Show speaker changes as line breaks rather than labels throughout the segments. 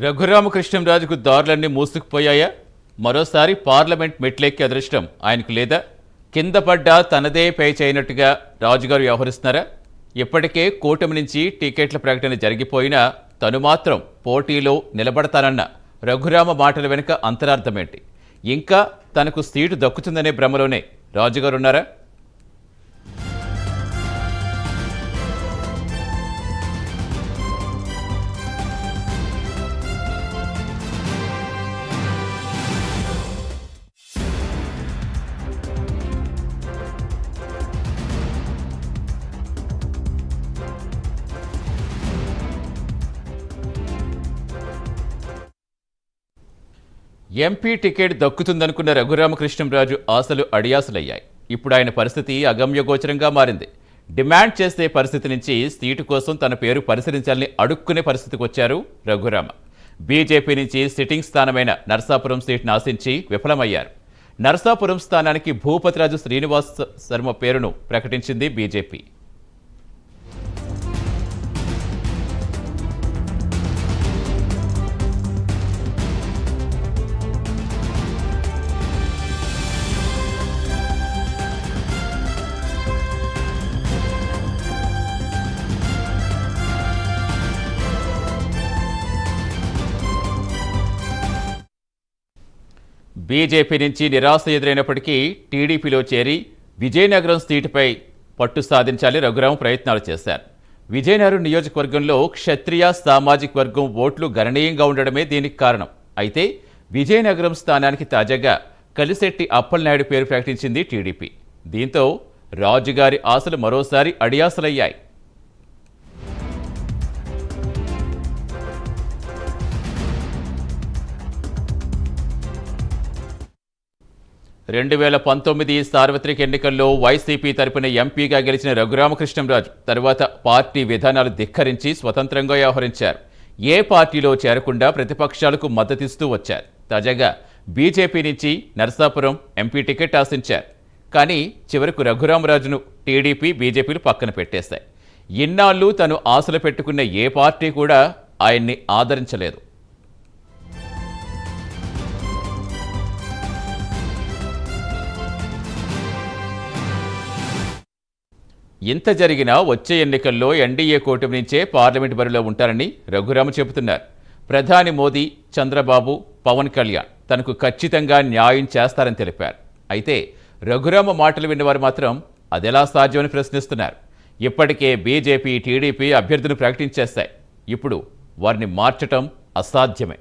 రఘురామకృష్ణంరాజుకు దారులన్నీ మూసుకుపోయాయా? మరోసారి పార్లమెంట్ మెట్లెక్కే అదృష్టం ఆయనకు లేదా? కింద పడ్డా తనదే పై చేయనట్టుగా రాజుగారు వ్యవహరిస్తున్నారా? ఇప్పటికే కూటమి నుంచి టికెట్ల ప్రకటన జరిగిపోయినా తను మాత్రం పోటీలో నిలబడతానన్న రఘురామ మాటల వెనుక అంతరార్థమేంటి? ఇంకా తనకు సీటు దక్కుతుందనే భ్రమలోనే రాజుగారున్నారా? ఎంపీ టికెట్ దక్కుతుందనుకున్న రఘురామకృష్ణంరాజు ఆశలు అడియాసలయ్యాయి. ఇప్పుడు ఆయన పరిస్థితి అగమ్యగోచరంగా మారింది. డిమాండ్ చేసే పరిస్థితి నుంచి సీటు కోసం తన పేరు పరిశీలించాలని అడుక్కునే పరిస్థితికి వచ్చారు రఘురామ. బీజేపీ నుంచి సిట్టింగ్ స్థానమైన నరసాపురం సీటును ఆశించి విఫలమయ్యారు. నరసాపురం స్థానానికి భూపతిరాజు శ్రీనివాస్ శర్మ పేరును ప్రకటించింది బీజేపీ. బీజేపీ నుంచి నిరాశ ఎదురైనప్పటికీ టీడీపీలో చేరి విజయనగరం సీటుపై పట్టు సాధించాలి రఘురామ ప్రయత్నాలు చేశారు. విజయనగరం నియోజకవర్గంలో క్షత్రియ సామాజిక వర్గం ఓట్లు గణనీయంగా ఉండడమే దీనికి కారణం. అయితే విజయనగరం స్థానానికి తాజాగా కలిశెట్టి అప్పలనాయుడు పేరు ప్రకటించింది టీడీపీ. దీంతో రాజుగారి ఆశలు మరోసారి అడియాసలయ్యాయి. 2019 సార్వత్రిక ఎన్నికల్లో వైసీపీ తరపున ఎంపీగా గెలిచిన రఘురామకృష్ణంరాజు తరువాత పార్టీ విధానాలు ధిక్కరించి స్వతంత్రంగా వ్యవహరించారు. ఏ పార్టీలో చేరకుండా ప్రతిపక్షాలకు మద్దతిస్తూ వచ్చారు. తాజాగా బీజేపీ నుంచి నరసాపురం ఎంపీ టికెట్ ఆశించారు. కానీ చివరకు రఘురామరాజును టీడీపీ, బీజేపీలు పక్కన పెట్టేశాయి. ఇన్నాళ్ళు తను ఆశలు పెట్టుకున్న ఏ పార్టీ కూడా ఆయన్ని ఆదరించలేదు. ఇంత జరిగినా వచ్చే ఎన్నికల్లో ఎన్డీఏ కూటమి నుంచే పార్లమెంట్ బరిలో ఉంటారని రఘురామ చెబుతున్నారు. ప్రధాని మోదీ, చంద్రబాబు, పవన్ కళ్యాణ్ తనకు ఖచ్చితంగా న్యాయం చేస్తారని తెలిపారు. అయితే రఘురామ మాటలు విన్నవారు మాత్రం అదెలా సాధ్యమని ప్రశ్నిస్తున్నారు. ఇప్పటికే బీజేపీ, టీడీపీ అభ్యర్థులు ప్రకటించేస్తాయి. ఇప్పుడు వారిని మార్చటం అసాధ్యమే.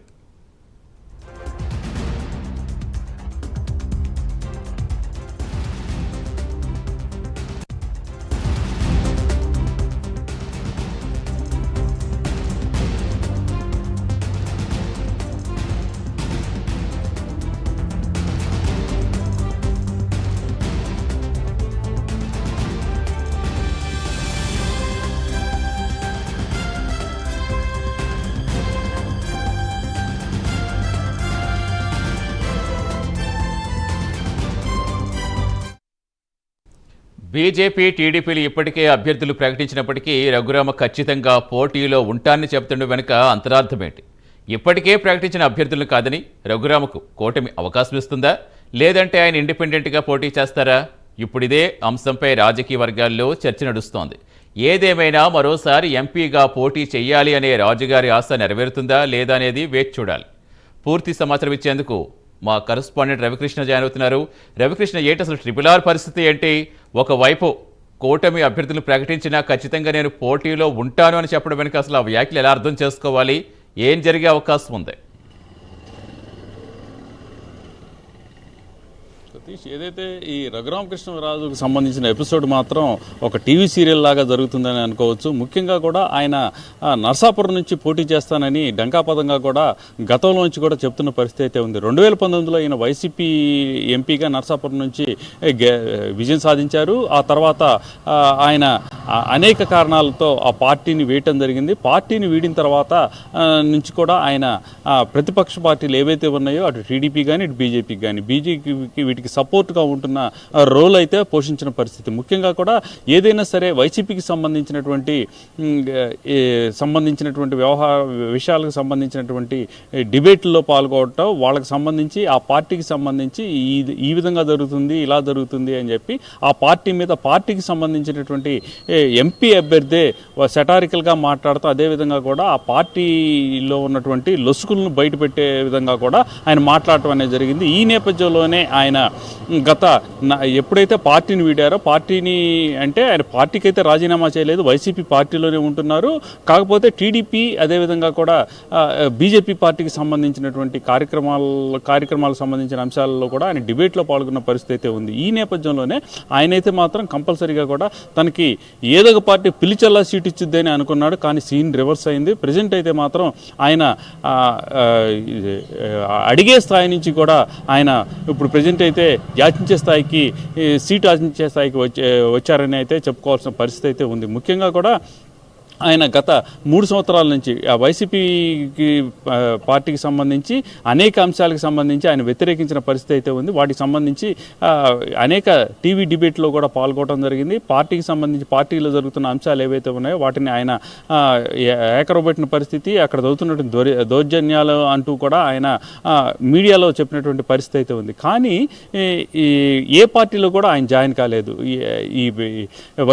బీజేపీ, టీడీపీలు ఇప్పటికే అభ్యర్థులు ప్రకటించినప్పటికీ రఘురామ ఖచ్చితంగా పోటీలో ఉంటానని చెబుతుండే వెనుక అంతరార్థమేంటి? ఇప్పటికే ప్రకటించిన అభ్యర్థులను కాదని రఘురామకు కూటమి అవకాశం ఇస్తుందా? లేదంటే ఆయన ఇండిపెండెంట్గా పోటీ చేస్తారా? ఇప్పుడు ఇదే అంశంపై రాజకీయ వర్గాల్లో చర్చ నడుస్తోంది. ఏదేమైనా మరోసారి ఎంపీగా పోటీ చేయాలి అనే రాజుగారి ఆశ నెరవేరుతుందా లేదా అనేది వేచి చూడాలి. పూర్తి సమాచారం ఇచ్చేందుకు మా కరెస్పాండెంట్ రవికృష్ణ జాయిన్ అవుతున్నారు. రవికృష్ణ, ఏంటి అసలు ట్రిపుల్ పరిస్థితి ఏంటి? ఒకవైపు కూటమి అభ్యర్థులు ప్రకటించినా ఖచ్చితంగా నేను పోటీలో ఉంటాను అని చెప్పడం వెనుక అసలు ఆ వ్యాఖ్యలు ఎలా అర్థం చేసుకోవాలి? ఏం జరిగే అవకాశం ఉంది?
సతీష్, ఏదైతే ఈ రఘురామకృష్ణరాజుకు సంబంధించిన ఎపిసోడ్ మాత్రం ఒక టీవీ సీరియల్ లాగా జరుగుతుందని అనుకోవచ్చు. ముఖ్యంగా కూడా ఆయన నర్సాపురం నుంచి పోటీ చేస్తానని డంకాపదంగా కూడా గతంలో నుంచి కూడా చెప్తున్న పరిస్థితి అయితే ఉంది. 2019లో ఈయన వైసీపీ ఎంపీగా నర్సాపురం నుంచి విజయం సాధించారు. ఆ తర్వాత ఆయన అనేక కారణాలతో ఆ పార్టీని వేయటం జరిగింది. పార్టీని వీడిన తర్వాత నుంచి కూడా ఆయన ప్రతిపక్ష పార్టీలు ఏవైతే ఉన్నాయో అటు టీడీపీ కానీ ఇటు బీజేపీకి కానీ, బీజేపీకి వీటికి సపోర్ట్గా ఉంటున్న రోల్ అయితే పోషించిన పరిస్థితి. ముఖ్యంగా కూడా ఏదైనా సరే వైసీపీకి సంబంధించినటువంటి విషయాలకు సంబంధించినటువంటి డిబేట్లో పాల్గొనటం, వాళ్ళకి సంబంధించి ఆ పార్టీకి సంబంధించి ఈ విధంగా జరుగుతుంది, ఇలా జరుగుతుంది అని చెప్పి ఆ పార్టీ మీద పార్టీకి సంబంధించినటువంటి ఎంపీ అభ్యర్థి సెటారికల్గా మాట్లాడుతూ అదేవిధంగా కూడా ఆ పార్టీలో ఉన్నటువంటి లొసుకులను బయటపెట్టే విధంగా కూడా ఆయన మాట్లాడటం అనేది జరిగింది. ఈ నేపథ్యంలోనే ఆయన ఎప్పుడైతే పార్టీని వీడారో, పార్టీని అంటే ఆయన పార్టీకి అయితే రాజీనామా చేయలేదు, వైసీపీ పార్టీలోనే ఉంటున్నారు. కాకపోతే టీడీపీ అదేవిధంగా కూడా బీజేపీ పార్టీకి సంబంధించినటువంటి కార్యక్రమాలకు సంబంధించిన అంశాలలో కూడా ఆయన డిబేట్లో పాల్గొన్న పరిస్థితి అయితే ఉంది. ఈ నేపథ్యంలోనే ఆయనైతే మాత్రం కంపల్సరీగా కూడా తనకి ఏదో ఒక పార్టీ పిలిచల్లా సీట్ ఇచ్చిద్దని అనుకున్నాడు. కానీ సీన్ రివర్స్ అయింది. ప్రజెంట్ అయితే మాత్రం ఆయన అడిగే స్థాయి నుంచి కూడా ఆయన ఇప్పుడు ప్రజెంట్ అయితే యాచించే స్థాయికి, సీటు ఆశించే స్థాయికి వచ్చారని అయితే చెప్పుకోవాల్సిన పరిస్థితి అయితే ఉంది. ముఖ్యంగా కూడా ఆయన గత 3 సంవత్సరాల నుంచి వైసీపీకి పార్టీకి సంబంధించి అనేక అంశాలకు సంబంధించి ఆయన వ్యతిరేకించిన పరిస్థితి అయితే ఉంది. వాటికి సంబంధించి అనేక టీవీ డిబేట్లో కూడా పాల్గొనడం జరిగింది. పార్టీకి సంబంధించి పార్టీలో జరుగుతున్న అంశాలు ఏవైతే ఉన్నాయో వాటిని ఆయన ఏకరవబెట్టిన పరిస్థితి, అక్కడ జరుగుతున్నటువంటి దౌర్జన్యాలు అంటూ కూడా ఆయన మీడియాలో చెప్పినటువంటి పరిస్థితి అయితే ఉంది. కానీ ఏ పార్టీలో కూడా ఆయన జాయిన్ కాలేదు. ఈ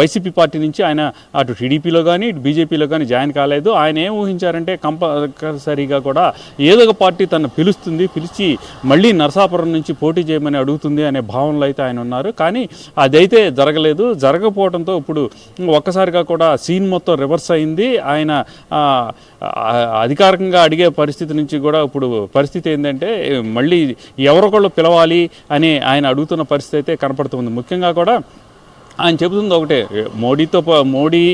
వైసీపీ పార్టీ నుంచి ఆయన అటు టీడీపీలో కానీ ఇటు బీజేపీలో కానీ జాయిన్ కాలేదు. ఆయన ఏం ఊహించారంటే కంపల్సరీగా కూడా ఏదో ఒక పార్టీ తను పిలిచి మళ్ళీ నరసాపురం నుంచి పోటీ చేయమని అడుగుతుంది అనే భావనలో అయితే ఆయన ఉన్నారు. కానీ అదైతే జరగలేదు. జరగకపోవడంతో ఇప్పుడు ఒక్కసారిగా కూడా సీన్ మొత్తం రివర్స్ అయింది. ఆయన అధికారికంగా అడిగే పరిస్థితి నుంచి కూడా ఇప్పుడు పరిస్థితి ఏంటంటే మళ్ళీ ఎవరొకళ్ళు పిలవాలి అని ఆయన అడుగుతున్న పరిస్థితి అయితే కనపడుతుంది. ముఖ్యంగా కూడా ఆయన చెబుతుంది ఒకటే, మోడీ,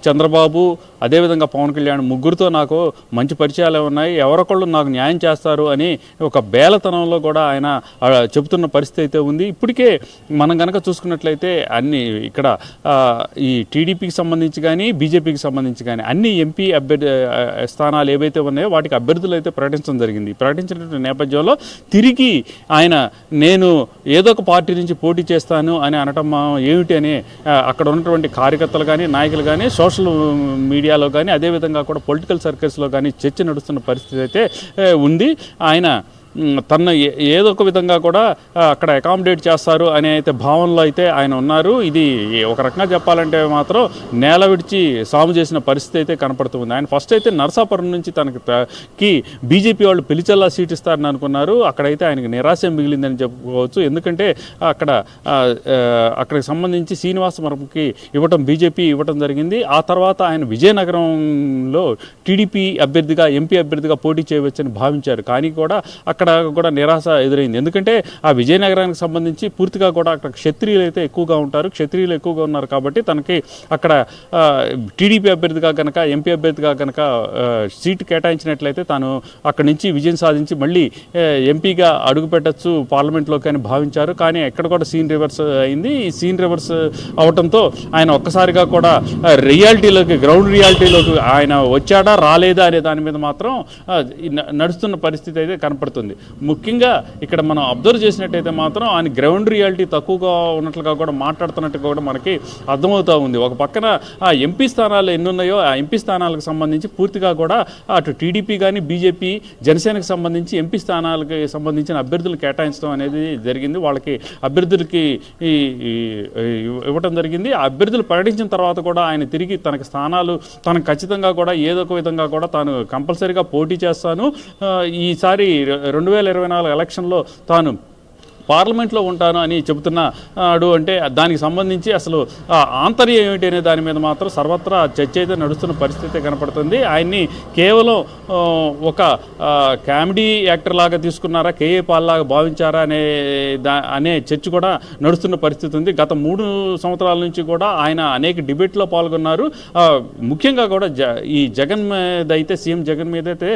చంద్రబాబు అదేవిధంగా పవన్ కళ్యాణ్ ముగ్గురితో నాకు మంచి పరిచయాలు ఉన్నాయి, ఎవరొకళ్ళు నాకు న్యాయం చేస్తారు అని ఒక బేలతనంలో కూడా ఆయన చెబుతున్న పరిస్థితి అయితే ఉంది. ఇప్పటికే మనం కనుక చూసుకున్నట్లయితే అన్ని ఇక్కడ ఈ టీడీపీకి సంబంధించి కానీ బీజేపీకి సంబంధించి కానీ అన్ని ఎంపీ స్థానాలు ఏవైతే ఉన్నాయో వాటికి అభ్యర్థులు అయితే ప్రకటించడం జరిగింది. ప్రకటించినటువంటి నేపథ్యంలో తిరిగి ఆయన నేను ఏదో ఒక పార్టీ నుంచి పోటీ చేస్తాను అని అనటం ఏమిటి అని అక్కడ ఉన్నటువంటి కార్యకర్తలు కానీ నాయకులు కానీ సోషల్ మీడియాలో కానీ అదేవిధంగా కూడా పొలిటికల్ సర్కిల్స్లో కానీ చర్చ నడుస్తున్న పరిస్థితి అయితే ఉంది. ఆయన తన ఏదో ఒక విధంగా కూడా అక్కడ అకామిడేట్ చేస్తారు అనే అయితే భావనలో అయితే ఆయన ఉన్నారు. ఇది ఒక రకంగా చెప్పాలంటే మాత్రం నేల విడిచి సాము చేసిన పరిస్థితి అయితే కనపడుతుంది. ఆయన ఫస్ట్ అయితే నరసాపురం నుంచి తనకి బీజేపీ వాళ్ళు పిలిచల్లా సీట్ ఇస్తారని అనుకున్నారు. అక్కడైతే ఆయనకి నిరాశ మిగిలిందని చెప్పుకోవచ్చు. ఎందుకంటే అక్కడికి సంబంధించి శ్రీనివాసపురంకి బీజేపీ ఇవ్వటం జరిగింది. ఆ తర్వాత ఆయన విజయనగరంలో టీడీపీ అభ్యర్థిగా ఎంపీ అభ్యర్థిగా పోటీ చేయవచ్చని భావించారు. కానీ కూడా అక్కడ నిరాశ ఎదురైంది. ఎందుకంటే ఆ విజయనగరానికి సంబంధించి పూర్తిగా కూడా అక్కడ క్షత్రియులు అయితే ఎక్కువగా ఉంటారు, క్షత్రియులు ఎక్కువగా ఉన్నారు. కాబట్టి తనకి అక్కడ టీడీపీ అభ్యర్థిగా కనుక ఎంపీ అభ్యర్థిగా కనుక సీటు కేటాయించినట్లయితే తాను అక్కడి నుంచి విజయం సాధించి మళ్ళీ ఎంపీగా అడుగుపెట్టచ్చు పార్లమెంట్లోకి అని భావించారు. కానీ ఎక్కడ కూడా సీన్ రివర్స్ అయింది. ఈ సీన్ రివర్స్ అవడంతో ఆయన ఒక్కసారిగా కూడా గ్రౌండ్ రియాలిటీలోకి ఆయన వచ్చాడా రాలేదా అనే దాని మీద మాత్రం నడుస్తున్న పరిస్థితి అయితే కనపడుతుంది. ముఖ్యంగా ఇక్కడ మనం అబ్జర్వ్ చేసినట్టయితే మాత్రం ఆయన గ్రౌండ్ రియాలిటీ తక్కువగా ఉన్నట్లుగా కూడా మాట్లాడుతున్నట్టుగా కూడా మనకి అర్థమవుతూ ఉంది. ఒక పక్కన ఆ ఎంపీ స్థానాలు ఎన్ని ఉన్నాయో ఆ ఎంపీ స్థానాలకు సంబంధించి పూర్తిగా కూడా అటు టీడీపీ కానీ బీజేపీ జనసేనకు సంబంధించి ఎంపీ స్థానాలకు సంబంధించిన అభ్యర్థులు కేటాయించడం అనేది జరిగింది. వాళ్ళకి అభ్యర్థులకి ఇవ్వటం జరిగింది. ఆ అభ్యర్థులు ప్రకటించిన తర్వాత కూడా ఆయన తిరిగి తనకు స్థానాలు తనకు ఖచ్చితంగా కూడా ఏదో ఒక విధంగా కూడా తాను కంపల్సరీగా పోటీ చేస్తాను, ఈసారి 2024 ఎలక్షన్లో తాను పార్లమెంట్లో ఉంటాను అని చెబుతున్నాడు. అంటే దానికి సంబంధించి అసలు ఆంతర్యం ఏమిటి అనే దాని మీద మాత్రం సర్వత్రా చర్చ అయితే నడుస్తున్న పరిస్థితి కనపడుతుంది. ఆయన్ని కేవలం ఒక కామెడీ యాక్టర్ లాగా తీసుకున్నారా, కేఏ పాల్ లాగా భావించారా అనే చర్చ కూడా నడుస్తున్న పరిస్థితి ఉంది. గత 3 సంవత్సరాల నుంచి కూడా ఆయన అనేక డిబేట్లో పాల్గొన్నారు. ముఖ్యంగా కూడా ఈ జగన్ మీద అయితే సీఎం జగన్ మీద అయితే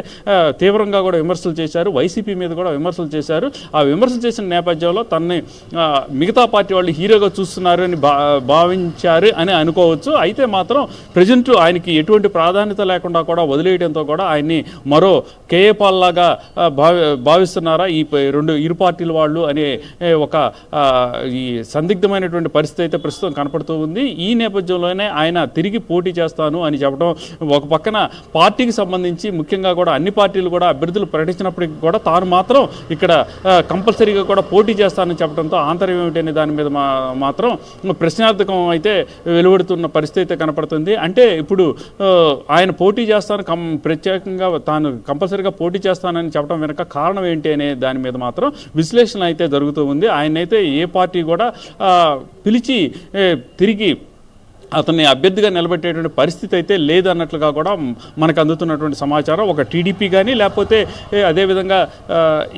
తీవ్రంగా కూడా విమర్శలు చేశారు, వైసీపీ మీద కూడా విమర్శలు చేశారు. ఆ విమర్శలు చేసిన నేపథ్యం నేపథ్యంలో తనని మిగతా పార్టీ వాళ్ళు హీరోగా చూస్తున్నారు అని భావించారు అని అనుకోవచ్చు. అయితే మాత్రం ప్రజెంట్ ఆయనకి ఎటువంటి ప్రాధాన్యత లేకుండా కూడా వదిలేయడంతో కూడా ఆయన్ని మరో కేఏ పాల్ లాగా భావిస్తున్నారా ఈ ఇరు పార్టీల వాళ్ళు అనే ఒక ఈ సందిగ్ధమైనటువంటి పరిస్థితి అయితే ప్రస్తుతం కనపడుతూ ఉంది. ఈ నేపథ్యంలోనే ఆయన తిరిగి పోటీ చేస్తాను అని చెప్పడం, ఒక పక్కన పార్టీకి సంబంధించి ముఖ్యంగా కూడా అన్ని పార్టీలు కూడా అభ్యర్థులు ప్రకటించినప్పటికీ కూడా తాను మాత్రం ఇక్కడ కంపల్సరీగా కూడా పోటీ చేస్తానని చెప్పడంతో ఆంతర్యం ఏమిటనే దాని మీద మాత్రం ప్రశ్నార్థకం అయితే వెలువడుతున్న పరిస్థితి అయితే కనపడుతుంది. అంటే ఇప్పుడు ఆయన పోటీ చేస్తాను ప్రత్యేకంగా తాను కంపల్సరీగా పోటీ చేస్తానని చెప్పడం వెనక కారణం ఏంటి అనే దాని మీద మాత్రం విశ్లేషణ అయితే జరుగుతూ ఉంది. ఆయనైతే ఏ పార్టీ కూడా పిలిచి తిరిగి అతన్ని అభ్యర్థిగా నిలబెట్టేటువంటి పరిస్థితి అయితే లేదన్నట్లుగా కూడా మనకు అందుతున్నటువంటి సమాచారం. ఒక టీడీపీ కానీ లేకపోతే అదేవిధంగా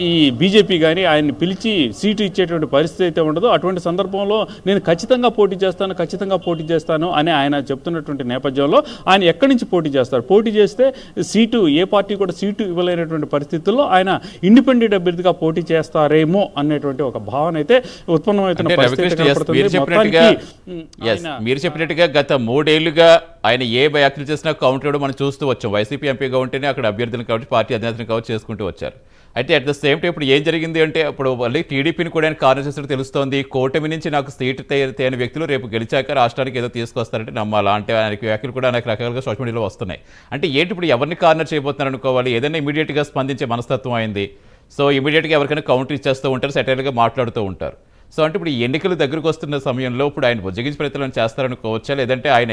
ఈ బీజేపీ కానీ ఆయన్ని పిలిచి సీటు ఇచ్చేటువంటి పరిస్థితి అయితే ఉండదు. అటువంటి సందర్భంలో నేను ఖచ్చితంగా పోటీ చేస్తాను అని ఆయన చెప్తున్నటువంటి నేపథ్యంలో ఆయన ఎక్కడి నుంచి పోటీ చేస్తారు? పోటీ చేస్తే సీటు ఏ పార్టీ కూడా సీటు ఇవ్వలేనటువంటి పరిస్థితుల్లో ఆయన ఇండిపెండెంట్ అభ్యర్థిగా పోటీ చేస్తారేమో అనేటువంటి ఒక భావన అయితే ఉత్పన్నమవుతున్న పరిస్థితి
కనపడుతుంది. గత 3 ఏళ్లుగా ఆయన ఏ వ్యాఖ్యలు చేసినా కౌంటర్ మనం చూస్తూ వచ్చాం. వైసీపీ ఎంపీగా ఉంటేనే అక్కడ అభ్యర్థులను కావచ్చు, పార్టీ అధినేతను కావచ్చు చేసుకుంటూ వచ్చారు. అయితే అట్ ద సేమ్ టైం ఇప్పుడు ఏం జరిగింది అంటే అప్పుడు మళ్ళీ టీడీపీని కూడా ఆయన కారణం చేసినట్టు తెలుస్తోంది. కూటమి నుంచి నాకు సీటు తేని వ్యక్తులు రేపు గెలిచాక రాష్ట్రానికి ఏదో తీసుకొస్తారంటే నమ్మాలా అంటే ఆయనకి వ్యాఖ్యలు కూడా అనేక రకాలుగా సోషల్ మీడియాలో వస్తున్నాయి. అంటే ఏంటి ఇప్పుడు ఎవరిని కార్నర్ చేయబోతున్నారు అనుకోవాలి? ఏదైనా ఇమీడియట్గా స్పందించే మనస్తత్వం అయింది. సో ఇమీడియట్గా ఎవరికైనా కౌంటర్ ఇచ్చేస్తూ ఉంటారు, సెటైర్గా మాట్లాడుతూ ఉంటారు. సో అంటే ఇప్పుడు ఎన్నికలు దగ్గరకు వస్తున్న సమయంలో ఇప్పుడు ఆయన బుజ్జగించి ప్రయత్నం చేస్తారనుకోవచ్చా? లేదంటే ఆయన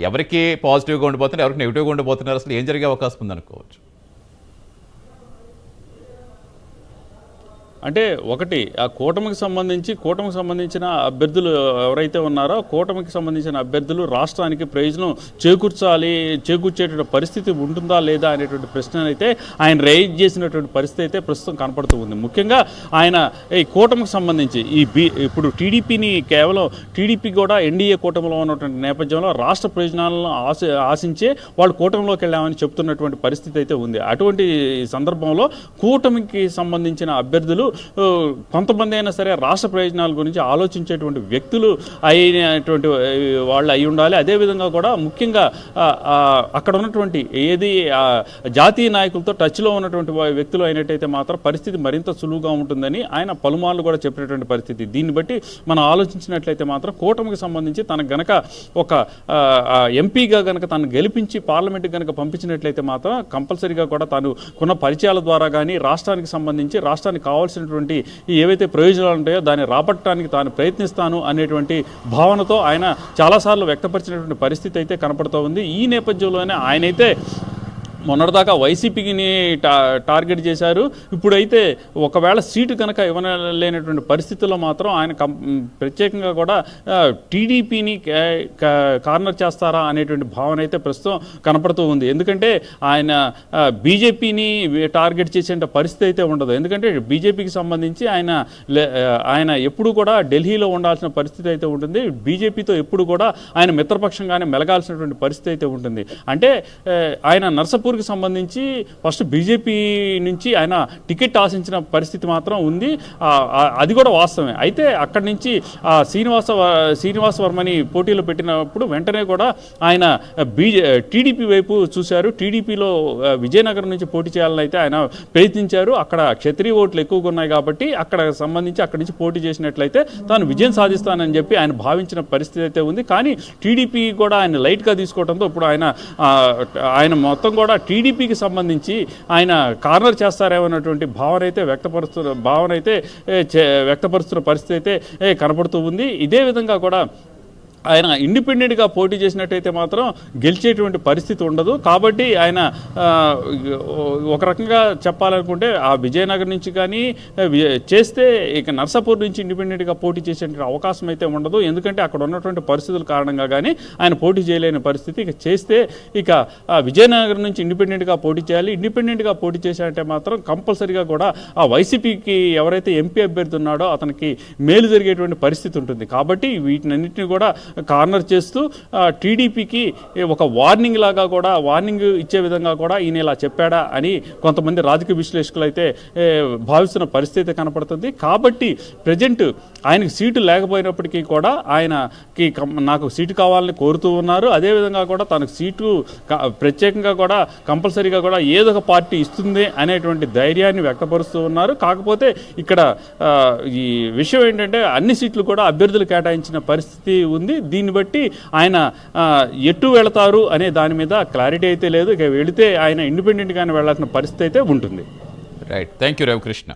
ఎవరికి పాజిటివ్గా ఉండిపోతున్నారు, ఎవరికి నెగిటివ్గా ఉండిపోతున్నారు? అసలు ఏం జరిగే అవకాశం ఉందనుకోవచ్చు?
అంటే ఒకటి ఆ కూటమికి సంబంధించిన అభ్యర్థులు ఎవరైతే ఉన్నారో కూటమికి సంబంధించిన అభ్యర్థులు రాష్ట్రానికి ప్రయోజనం చేకూర్చేటువంటి పరిస్థితి ఉంటుందా లేదా అనేటువంటి ప్రశ్న అయితే ఆయన రైజ్ చేసినటువంటి పరిస్థితి అయితే ప్రస్తుతం కనపడుతూ ఉంది. ముఖ్యంగా ఆయన ఈ కూటమికి సంబంధించి ఇప్పుడు టీడీపీ కూడా ఎన్డీఏ కూటమిలో ఉన్నటువంటి నేపథ్యంలో రాష్ట్ర ప్రయోజనాలను ఆశించే వాళ్ళు కూటమిలోకి వెళ్ళామని చెప్తున్నటువంటి పరిస్థితి అయితే ఉంది. అటువంటి సందర్భంలో కూటమికి సంబంధించిన అభ్యర్థులు కొంతమంది అయినా సరే రాష్ట్ర ప్రయోజనాల గురించి ఆలోచించేటువంటి వ్యక్తులు అయినటువంటి వాళ్ళు అయి ఉండాలి. అదేవిధంగా కూడా ముఖ్యంగా అక్కడ ఉన్నటువంటి జాతీయ నాయకులతో టచ్లో ఉన్నటువంటి వ్యక్తులు అయినట్టయితే మాత్రం పరిస్థితి మరింత సులువుగా ఉంటుందని ఆయన పలుమార్లు కూడా చెప్పినటువంటి పరిస్థితి. దీన్ని బట్టి మనం ఆలోచించినట్లయితే మాత్రం కూటమికి సంబంధించి తనకు గనక ఒక ఎంపీగా గనక తను గెలిపించి పార్లమెంట్కి గనక పంపించినట్లయితే మాత్రం కంపల్సరీగా కూడా తాను కొన్న పరిచయాల ద్వారా కానీ రాష్ట్రానికి సంబంధించి రాష్ట్రానికి కావాల్సిన ఏవైతే ప్రయోజనాలు ఉంటాయో దాన్ని రాబట్టడానికి తాను ప్రయత్నిస్తాను అనేటువంటి భావనతో ఆయన చాలాసార్లు వ్యక్తపరిచినటువంటి పరిస్థితి అయితే కనపడుతూ ఉంది. ఈ నేపథ్యంలోనే ఆయనైతే మొన్నటిదాకా వైసీపీకి టార్గెట్ చేశారు. ఇప్పుడైతే ఒకవేళ సీటు కనుక ఇవ్వలేనటువంటి పరిస్థితుల్లో మాత్రం ఆయన ప్రత్యేకంగా కూడా టీడీపీని కార్నర్ చేస్తారా అనేటువంటి భావన అయితే ప్రస్తుతం కనపడుతూ ఉంది. ఎందుకంటే ఆయన బీజేపీని టార్గెట్ చేసే పరిస్థితి అయితే ఉండదు. ఎందుకంటే బీజేపీకి సంబంధించి ఆయన ఎప్పుడు కూడా ఢిల్లీలో ఉండాల్సిన పరిస్థితి అయితే ఉంటుంది. బీజేపీతో ఎప్పుడు కూడా ఆయన మిత్రపక్షంగానే మెలగాల్సినటువంటి పరిస్థితి అయితే ఉంటుంది. అంటే ఆయన నర్సాపూర్ సంబంధించి ఫస్ట్ బీజేపీ నుంచి ఆయన టికెట్ ఆశించిన పరిస్థితి మాత్రం ఉంది. అది కూడా వాస్తవమే. అయితే అక్కడి నుంచి శ్రీనివాస వర్మని పోటీలో పెట్టినప్పుడు వెంటనే కూడా ఆయన టీడీపీ వైపు చూశారు. టీడీపీలో విజయనగరం నుంచి పోటీ చేయాలని అయితే ఆయన ప్రయత్నించారు. అక్కడ క్షత్రియ ఓట్లు ఎక్కువగా ఉన్నాయి కాబట్టి అక్కడి నుంచి పోటీ చేసినట్లయితే తాను విజయం సాధిస్తానని చెప్పి ఆయన భావించిన పరిస్థితి అయితే ఉంది. కానీ టీడీపీ కూడా ఆయన లైట్గా తీసుకోవడంతో ఇప్పుడు ఆయన మొత్తం కూడా టీడీపీకి సంబంధించి ఆయన కార్నర్ చేస్తారేమన్నటువంటి భావన అయితే వ్యక్తపరుస్తున్న పరిస్థితి అయితే కనపడుతూ ఉంది. ఇదే విధంగా కూడా ఆయన ఇండిపెండెంట్గా పోటీ చేసినట్టయితే మాత్రం గెలిచేటువంటి పరిస్థితి ఉండదు. కాబట్టి ఆయన ఒక రకంగా చెప్పాలనుకుంటే ఆ విజయనగరం నుంచి కానీ చేస్తే ఇక నర్సాపూర్ నుంచి ఇండిపెండెంట్గా పోటీ చేసేటువంటి అవకాశం అయితే ఉండదు. ఎందుకంటే అక్కడ ఉన్నటువంటి పరిస్థితుల కారణంగా కానీ ఆయన పోటీ చేయలేని పరిస్థితి. ఇక చేస్తే విజయనగరం నుంచి ఇండిపెండెంట్గా పోటీ చేయాలి. ఇండిపెండెంట్గా పోటీ చేశారంటే మాత్రం కంపల్సరీగా కూడా ఆ వైసీపీకి ఎవరైతే ఎంపీ అభ్యర్థి ఉన్నాడో అతనికి మేలు జరిగేటువంటి పరిస్థితి ఉంటుంది. కాబట్టి వీటినన్నింటినీ కూడా కార్నర్ చేస్తూ టీడీపీకి ఒక వార్నింగ్ లాగా కూడా వార్నింగ్ ఇచ్చే విధంగా కూడా ఈయన ఇలా చెప్పాడా అని కొంతమంది రాజకీయ విశ్లేషకులు అయితే భావిస్తున్న పరిస్థితి కనపడుతుంది. కాబట్టి ప్రజెంట్ ఆయనకు సీటు లేకపోయినప్పటికీ కూడా ఆయనకి నాకు సీటు కావాలని కోరుతూ ఉన్నారు. అదేవిధంగా కూడా తనకు సీటు ప్రత్యేకంగా కూడా కంపల్సరీగా కూడా ఏదో ఒక పార్టీ ఇస్తుంది అనేటువంటి ధైర్యాన్ని వ్యక్తపరుస్తూ ఉన్నారు. కాకపోతే ఇక్కడ ఈ విషయం ఏంటంటే అన్ని సీట్లు కూడా అభ్యర్థులు కేటాయించిన పరిస్థితి ఉంది. దీన్ని బట్టి ఆయన ఎటు వెళతారు అనే దాని మీద క్లారిటీ అయితే లేదు. ఇక వెళితే ఆయన ఇండిపెండెంట్గానే వెళ్ళాల్సిన పరిస్థితి అయితే ఉంటుంది.
Right, thank you Ravikrishna.